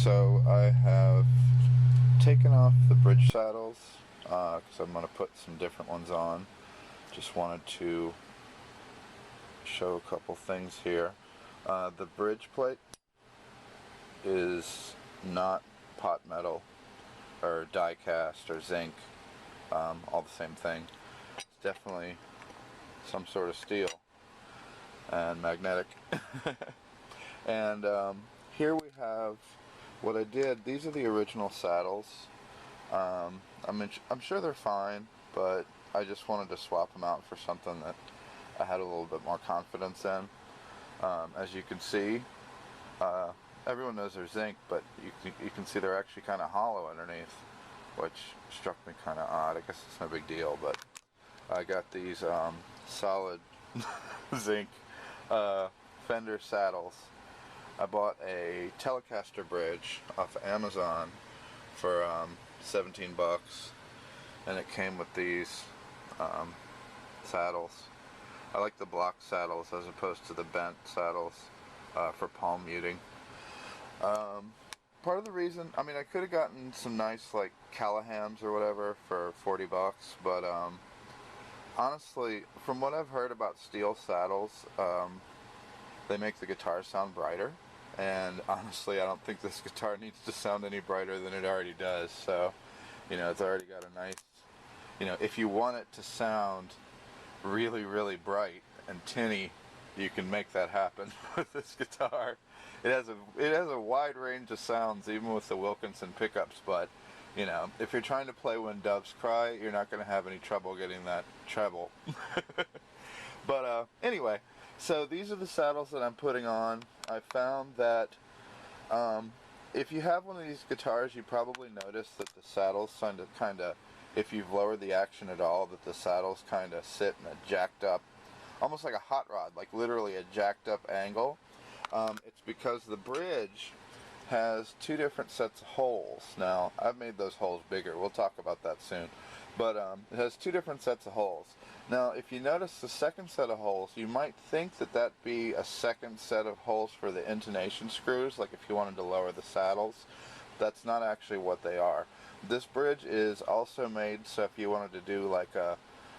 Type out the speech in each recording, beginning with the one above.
So I have taken off the bridge saddles because I'm going to put some different ones on. Just wanted to show a couple things here. The bridge plate is not pot metal or die cast or zinc, all the same thing. It's definitely some sort of steel and magnetic. And here we have what I did. These are the original saddles. I'm sure they're fine, but I just wanted to swap them out for something that I had a little bit more confidence in. As you can see, everyone knows they're zinc, but you can see they're actually kind of hollow underneath, which struck me kind of odd. I guess it's no big deal, but I got these solid zinc fender saddles. I bought a Telecaster bridge off of Amazon for 17 bucks, and it came with these saddles. I like the block saddles as opposed to the bent saddles for palm muting. Part of the reason, I mean, I could have gotten some nice like Callahams or whatever for 40 bucks, but honestly, from what I've heard about steel saddles, they make the guitar sound brighter. And honestly, I don't think this guitar needs to sound any brighter than it already does. So, it's already got a nice, if you want it to sound really, really bright and tinny, you can make that happen with this guitar. It has a wide range of sounds, even with the Wilkinson pickups. But, if you're trying to play When Doves Cry, you're not going to have any trouble getting that treble. But anyway. So these are the saddles that I'm putting on. I found that if you have one of these guitars, you probably notice that the saddles kind of, if you've lowered the action at all, that the saddles kind of sit in a jacked up, almost like a hot rod, like literally a jacked up angle. It's because the bridge has two different sets of holes. Now, I've made those holes bigger. We'll talk about that soon. But it has two different sets of holes. Now, if you notice the second set of holes, you might think that that'd be a second set of holes for the intonation screws, like if you wanted to lower the saddles. That's not actually what they are. This bridge is also made so if you wanted to do like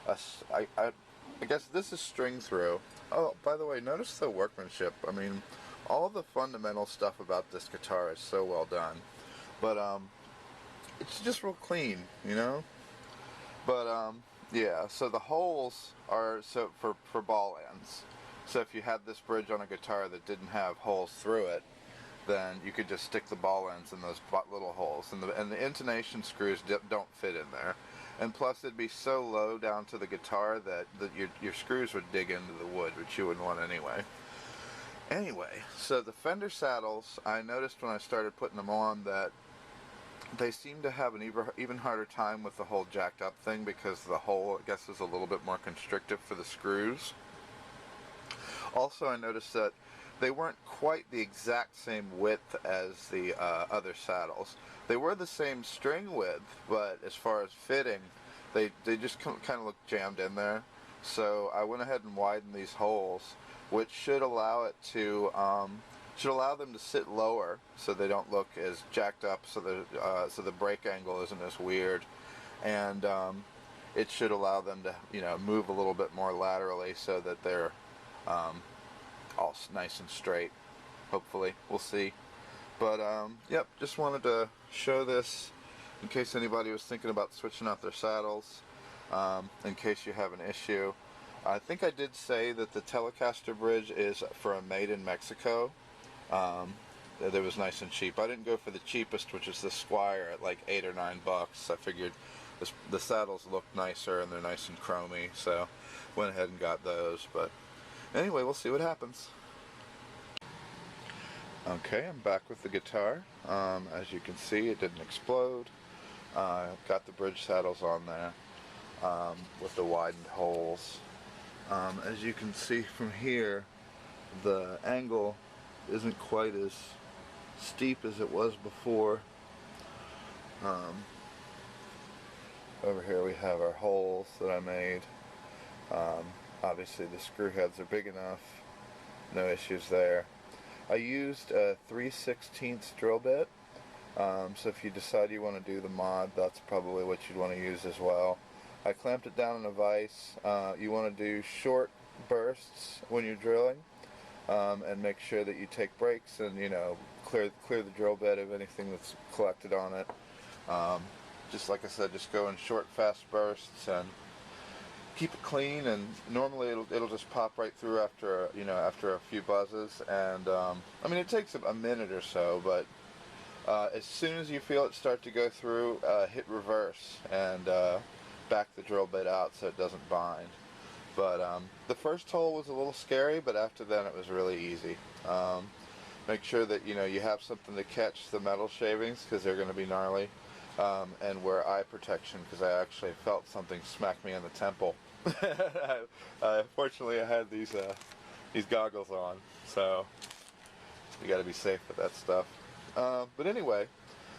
I guess this is string through. Oh, by the way, notice the workmanship. I mean, all the fundamental stuff about this guitar is so well done. But it's just real clean, But yeah, so the holes are for ball ends. So if you had this bridge on a guitar that didn't have holes through it, then you could just stick the ball ends in those little holes, and the intonation screws don't fit in there. And plus, it'd be so low down to the guitar that your screws would dig into the wood, which you wouldn't want anyway. Anyway, so the Fender saddles, I noticed when I started putting them on that they seem to have an even harder time with the whole jacked up thing because the hole, I guess, is a little bit more constrictive for the screws. Also, I noticed that they weren't quite the exact same width as the other saddles. They were the same string width, but as far as fitting, they just kind of look jammed in there. So I went ahead and widened these holes, which should allow it to should allow them to sit lower, so they don't look as jacked up, so the break angle isn't as weird, and it should allow them to move a little bit more laterally, so that they're all nice and straight. Hopefully, we'll see. But yep, just wanted to show this in case anybody was thinking about switching out their saddles. In case you have an issue. I think I did say that the Telecaster bridge is for a made in Mexico. That was nice and cheap. I didn't go for the cheapest, which is the Squire at like $8 or $9. I figured the saddles look nicer and they're nice and chromy, so went ahead and got those. But anyway, we'll see what happens. Okay, I'm back with the guitar. As you can see, it didn't explode. Got the bridge saddles on there with the widened holes. As you can see from here, the angle isn't quite as steep as it was before. Over here we have our holes that I made. Obviously the screw heads are big enough, no issues there. I used a 3/16 drill bit, so if you decide you want to do the mod, that's probably what you'd want to use as well. I clamped it down in a vise. You want to do short bursts when you're drilling, and make sure that you take breaks and, you know, clear the drill bit of anything that's collected on it. Just like I said, just go in short, fast bursts and keep it clean. And normally it'll just pop right through after, you know, after a few buzzes. And I mean, it takes a minute or so, but as soon as you feel it start to go through, hit reverse and back the drill bit out so it doesn't bind. But the first hole was a little scary, but after then it was really easy. Make sure that, you know, you have something to catch the metal shavings because they're going to be gnarly, and wear eye protection because I actually felt something smack me in the temple. Fortunately, I had these goggles on, so you got to be safe with that stuff. But anyway,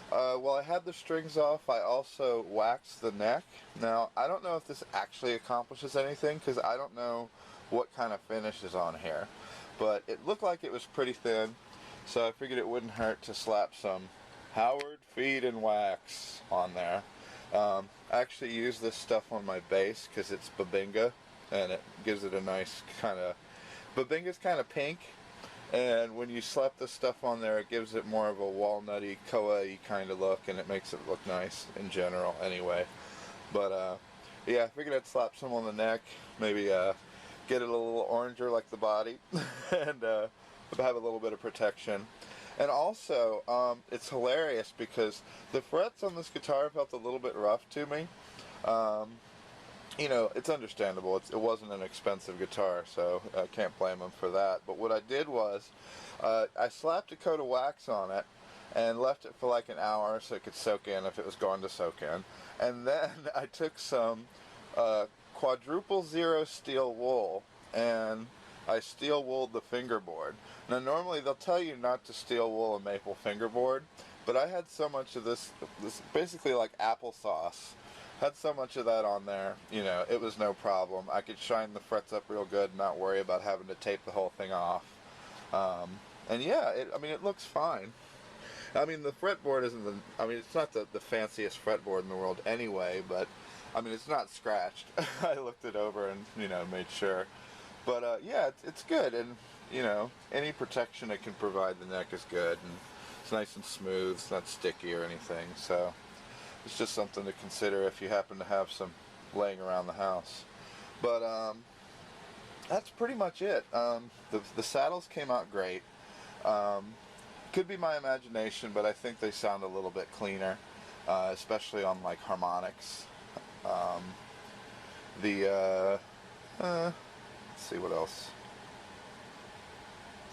while I had the strings off, I also waxed the neck. Now, I don't know if this actually accomplishes anything because I don't know what kind of finish is on here, but it looked like it was pretty thin, so I figured it wouldn't hurt to slap some Howard Feed and Wax on there. I actually use this stuff on my bass because it's Babinga, and it gives it a nice kind of, Babinga's kind of pink, and when you slap this stuff on there, it gives it more of a walnutty, koa-y kind of look, and it makes it look nice in general anyway. But yeah, I figured I'd slap some on the neck, maybe get it a little oranger like the body, and have a little bit of protection. And also, it's hilarious because the frets on this guitar felt a little bit rough to me. You know, it's understandable. It wasn't an expensive guitar, so I can't blame them for that. But what I did was, I slapped a coat of wax on it and left it for like an hour so it could soak in if it was going to soak in. And then I took some quadruple zero steel wool and I steel wooled the fingerboard. Now normally they'll tell you not to steel wool a maple fingerboard, but I had so much of this basically like applesauce. Had so much of that on there, you know, it was no problem. I could shine the frets up real good and not worry about having to tape the whole thing off. And yeah, I mean, it looks fine. I mean, the fretboard isn't it's not the fanciest fretboard in the world anyway, but, I mean, it's not scratched. I looked it over and, you know, made sure. But, yeah, it's good, and, you know, any protection it can provide the neck is good, and it's nice and smooth, it's not sticky or anything, so it's just something to consider if you happen to have some laying around the house. But that's pretty much it. The saddles came out great. Could be my imagination, but I think they sound a little bit cleaner, especially on like harmonics. Let's see what else.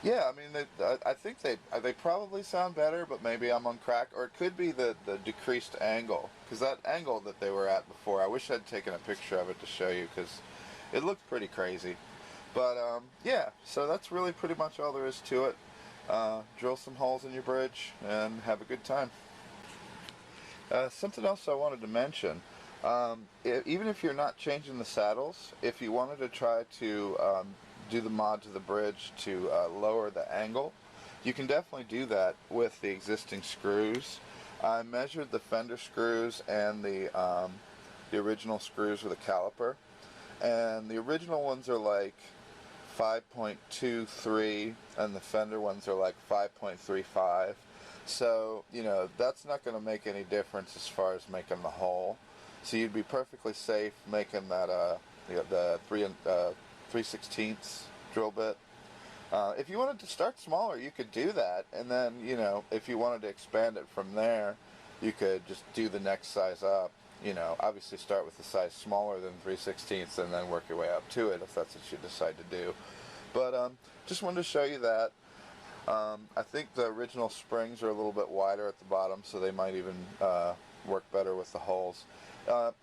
Yeah, I mean, I think they probably sound better, but maybe I'm on crack, or it could be the decreased angle, because that angle that they were at before, I wish I'd taken a picture of it to show you, because it looked pretty crazy. But yeah, so that's really pretty much all there is to it. Drill some holes in your bridge and have a good time. Something else I wanted to mention, even if you're not changing the saddles, if you wanted to try to do the mod to the bridge to lower the angle, you can definitely do that with the existing screws. I measured the fender screws and the original screws with a caliper, and the original ones are like 5.23 and the fender ones are like 5.35. So, you know, that's not going to make any difference as far as making the hole. So you'd be perfectly safe making that the 3/16 drill bit. If you wanted to start smaller, you could do that, and then, you know, if you wanted to expand it from there, you could just do the next size up. You know, obviously start with the size smaller than 3/16 and then work your way up to it if that's what you decide to do. But just wanted to show you that. I think the original springs are a little bit wider at the bottom, so they might even work better with the holes.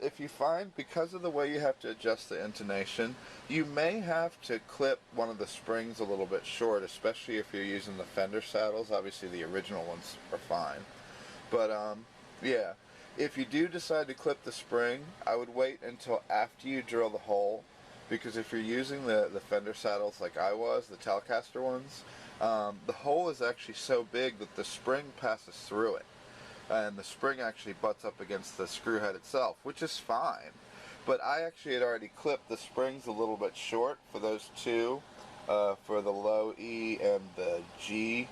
If you find, because of the way you have to adjust the intonation, you may have to clip one of the springs a little bit short, especially if you're using the fender saddles. Obviously the original ones are fine. But yeah, if you do decide to clip the spring, I would wait until after you drill the hole, because if you're using the fender saddles like I was, the Telecaster ones, the hole is actually so big that the spring passes through it. And the spring actually butts up against the screw head itself, which is fine. But I actually had already clipped the springs a little bit short for those two, for the low E and the G.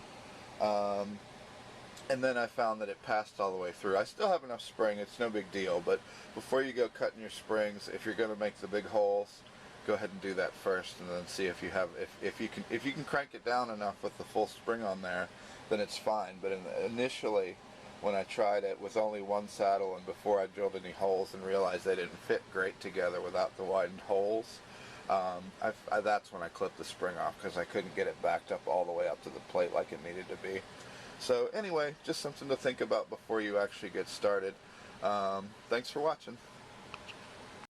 And then I found that it passed all the way through. I still have enough spring, it's no big deal, but before you go cutting your springs, if you're going to make the big holes, go ahead and do that first, and then see if you have, if you can crank it down enough with the full spring on there, then it's fine. But initially, when I tried it with only one saddle and before I drilled any holes and realized they didn't fit great together without the widened holes, that's when I clipped the spring off, because I couldn't get it backed up all the way up to the plate like it needed to be. So anyway, just something to think about before you actually get started. Thanks for watching.